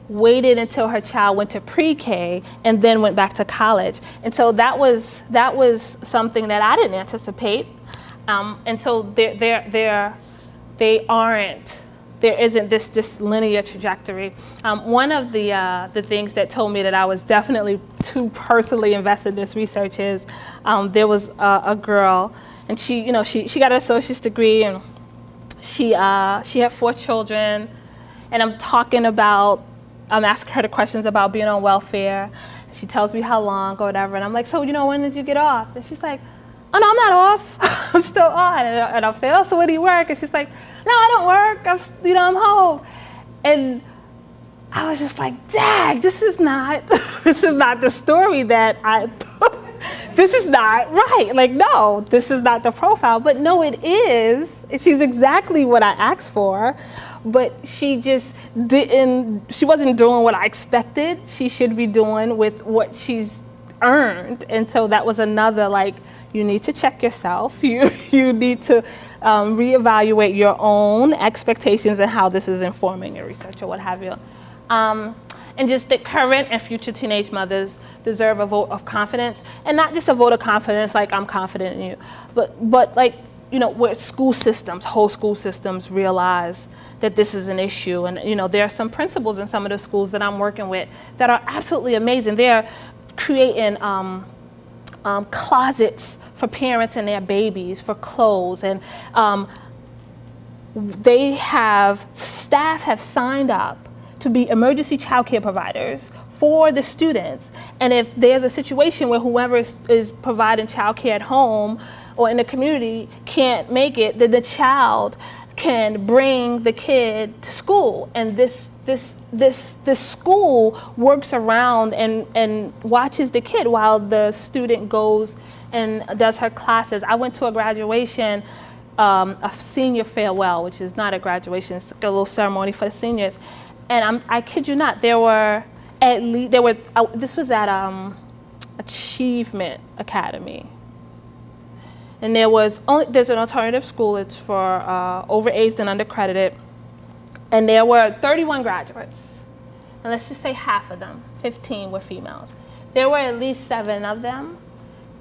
waited until her child went to pre-K, and then went back to college. And so that was something that I didn't anticipate. And so there isn't this linear trajectory. One of the things that told me that I was definitely too personally invested in this research is there was a girl, and she got her associate's degree, and she had 4 children, and I'm asking her the questions about being on welfare. She tells me how long or whatever, and I'm like, so when did you get off? And she's like, oh no, I'm not off. I'm still on. And I'll say, oh, so where do you work? And she's like, no, I don't work. I'm home. And I was just like, Dad, this is not the story that I thought. This is not right. Like, no, this is not the profile. But no, it is. She's exactly what I asked for. But she wasn't doing what I expected she should be doing with what she's earned. And so that was another, like, you need to check yourself. You need to reevaluate your own expectations and how this is informing your research or what have you. And just that current and future teenage mothers deserve a vote of confidence, and not just a vote of confidence like I'm confident in you, but like, where whole school systems realize that this is an issue. And there are some principals in some of the schools that I'm working with that are absolutely amazing. They're creating closets for parents and their babies for clothes, and staff have signed up to be emergency child care providers for the students. And if there's a situation where whoever is providing child care at home or in the community can't make it, then the child can bring the kid to school, and this school works around and watches the kid while the student goes and does her classes. I went to a graduation, a senior farewell, which is not a graduation, it's like a little ceremony for the seniors, and I kid you not, there were at least this was at Achievement Academy. And there's an alternative school, it's for overaged and undercredited. And there were 31 graduates. And let's just say half of them, 15 were females. There were at least 7 of them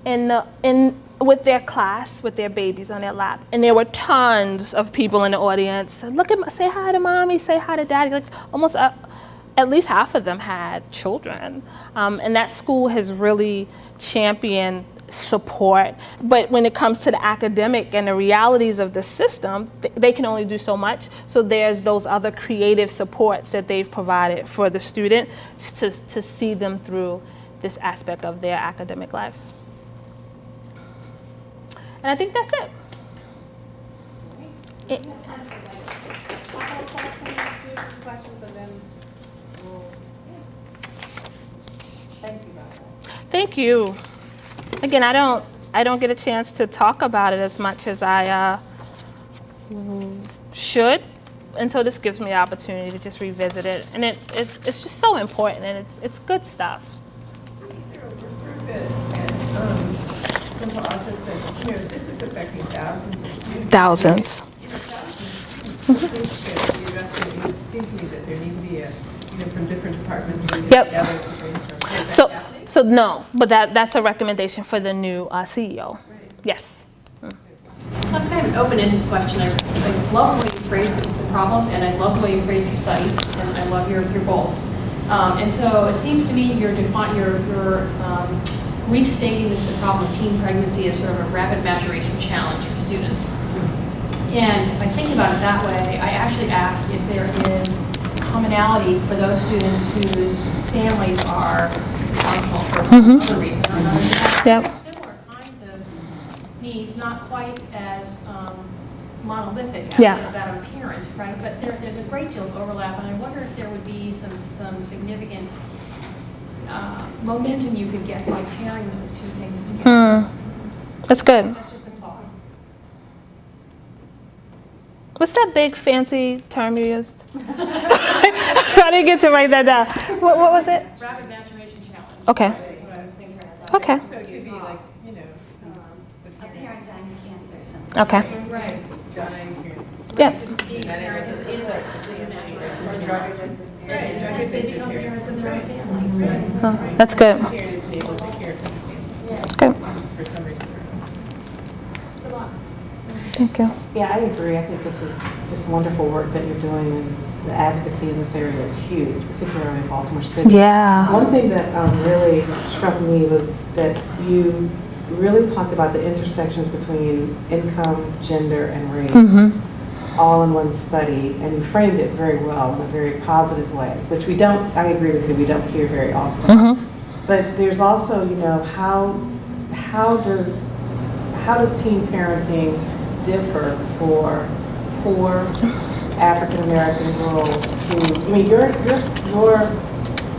with their class, with their babies on their lap. And there were tons of people in the audience. Say hi to mommy, say hi to daddy. Like almost at least half of them had children. And that school has really championed support, but when it comes to the academic and the realities of the system, they can only do so much. So there's those other creative supports that they've provided for the student to see them through this aspect of their academic lives. And I think that's it. Questions, and then we'll. Thank you, Barbara. Thank you. Again, I don't get a chance to talk about it as much as I should, and so this gives me the opportunity to just revisit it, and it's just so important, and it's good stuff. Is there a work group at Central Office that, this is affecting thousands of students? Thousands. Things should be addressed. It seems to me that there need to be from different departments working Yep. together to brainstorm. Is that happening? So no, but that's a recommendation for the new CEO. Right. Yes. So I've kind of an open-ended question. I love the way you phrased the problem, and I love the way you phrased your study, and I love your goals. And so it seems to me you're restating the problem of teen pregnancy as sort of a rapid maturation challenge for students. And if I think about it that way, I actually asked if there is commonality for those students whose families are dysfunctional for other reasons or another. Yep. Similar kinds of needs, not quite as monolithic as that of a parent, right? But there's a great deal of overlap, and I wonder if there would be some significant momentum you could get by pairing those two things together. That's good. That's just a thought. What's that big fancy term you used? I didn't get to write that down. What was it? Rapid maturation challenge. Okay. Is what I was thinking. Okay. So it could be like, A parent dying of cancer or something. Okay. Right. dying parents. Yep. Being parent is a maturation. Or drug addicted Right, in a parents. sense, they become parents of their own families, right? Huh, that's good. Parent isn't able to care for the family. Good. It's for some reason. Good luck. Thank you. Yeah, I agree. I think this is just wonderful work that you're doing, and the advocacy in this area is huge, particularly in Baltimore City. Yeah. One thing that really struck me was that you really talked about the intersections between income, gender, and race, all in one study, and you framed it very well in a very positive way, which we don't, I agree with you, we don't hear very often. But there's also, how does teen parenting differ for poor African American girls who,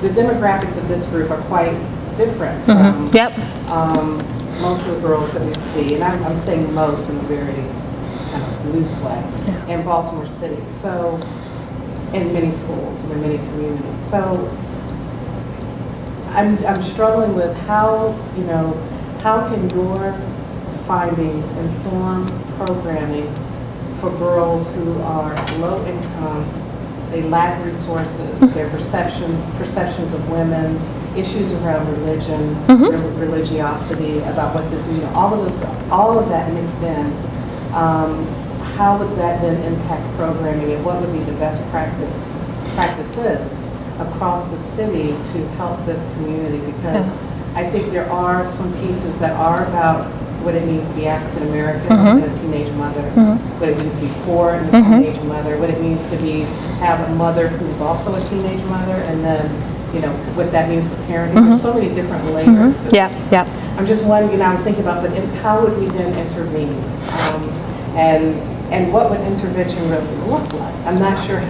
the demographics of this group are quite different from most of the girls that we see, and I'm saying most in a very kind of loose way, in Baltimore City, so, in many schools and in many communities. So I'm struggling with how can your findings inform programming for girls who are low income, they lack resources, their perceptions of women, issues around religion, religiosity, about what this, all of that mixed in. How would that then impact programming, and what would be the best practices across the city to help this community? Because I think there are some pieces that are about what it means to be African American and a teenage mother, what it means to be poor and a teenage mother, what it means to have a mother who's also a teenage mother, and then what that means for parenting. There's so many different layers. I'm just wondering, I was thinking about, but how would we then intervene? And And what would intervention really look like? I'm not sure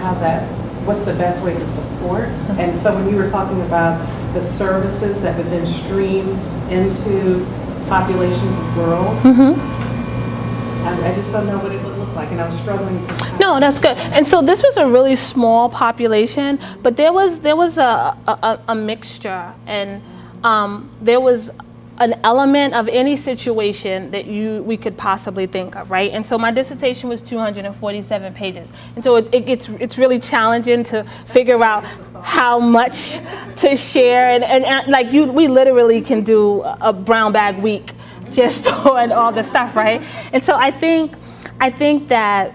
what's the best way to support. And so when you were talking about the services that would then stream into populations of girls, I just don't know what it would look like, and I'm struggling to. No, that's good. And so this was a really small population, but there was a mixture, and there was an element of any situation that we could possibly think of, right? And so my dissertation was 247 pages, and so it's really challenging to figure out how much to share, and like we literally can do a brown bag week just on all the stuff, right? And so I think that,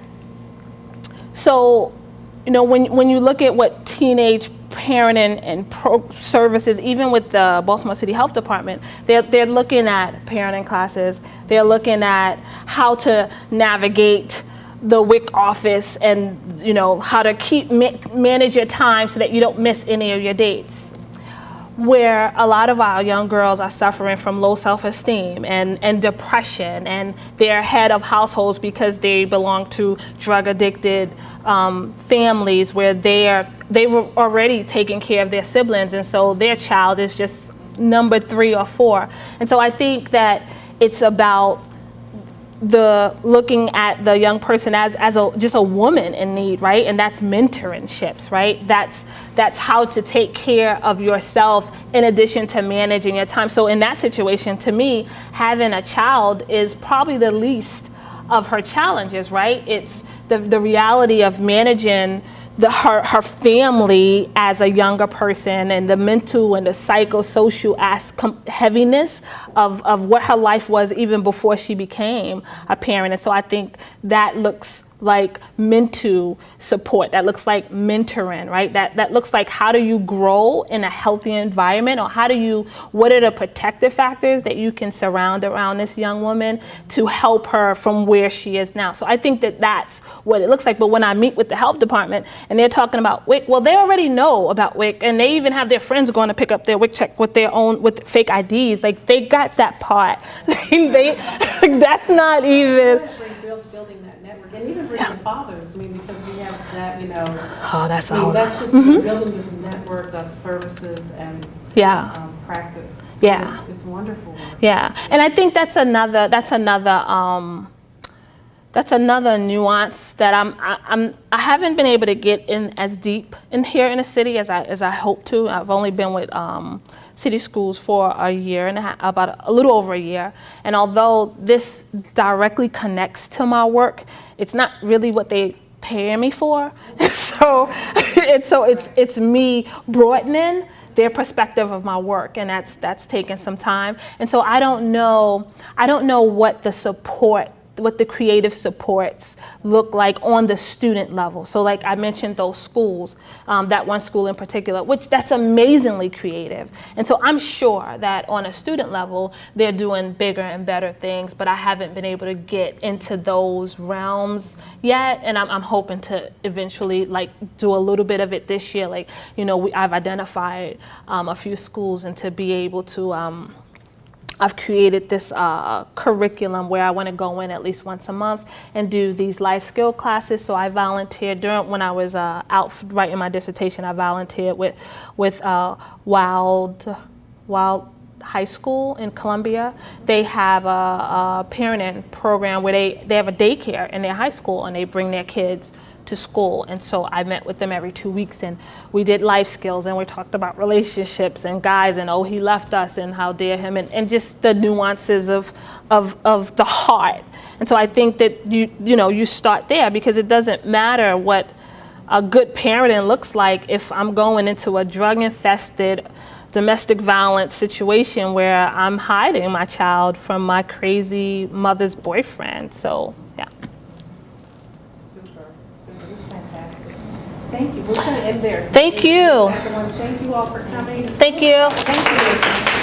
so, you know, when you look at what teenage parenting and services, even with the Baltimore City Health Department, they're looking at parenting classes, they're looking at how to navigate the WIC office, and, you know, how to manage your time so that you don't miss any of your dates. Where a lot of our young girls are suffering from low self-esteem and depression, and they're head of households because they belong to drug-addicted families where they were already taking care of their siblings, and so their child is just number 3 or 4. And so I think that it's about looking at the young person as just a woman in need, right? And that's mentorships, right? That's how to take care of yourself in addition to managing your time. So in that situation, to me, having a child is probably the least of her challenges, right? It's the reality of managing her family as a younger person, and the mental and the psychosocial heaviness of what her life was even before she became a parent. And so I think that looks like mental support, that looks like mentoring, right? That looks like, how do you grow in a healthy environment, or what are the protective factors that you can surround around this young woman to help her from where she is now. So I think that that's what it looks like. But when I meet with the health department and they're talking about WIC, well, they already know about WIC, and they even have their friends going to pick up their WIC check with with fake IDs. Like, they got that part. That's not even building that network, and even bringing fathers. I mean, because we have that, you know. Oh, that's that's just building this network of services and practice. Yeah, it's wonderful work. Yeah, and I think that's another nuance that I haven't been able to get in as deep in here in the city as I hope to. I've only been with city schools for a year and a half, about a little over a year. And although this directly connects to my work, it's not really what they pay me for. So it's me broadening their perspective of my work, and that's taken some time. And so I don't know what the creative supports look like on the student level. So like I mentioned those schools, that one school in particular, which that's amazingly creative. And so I'm sure that on a student level, they're doing bigger and better things, but I haven't been able to get into those realms yet. And I'm hoping to eventually like do a little bit of it this year. Like, you know, I've identified a few schools, and to be able to, I've created this curriculum where I want to go in at least once a month and do these life skill classes. So I volunteered when I was out writing my dissertation. I volunteered with Wild High School in Columbia. They have a parenting program where they have a daycare in their high school, and they bring their kids to school. And so I met with them every 2 weeks, and we did life skills, and we talked about relationships and guys, and oh, he left us, and how dare him, and just the nuances of the heart. And so I think that you start there, because it doesn't matter what a good parenting looks like if I'm going into a drug-infested domestic violence situation where I'm hiding my child from my crazy mother's boyfriend. So yeah. Thank you. We're going to end there. Thank you. Thank you all for coming. Thank you. Thank you.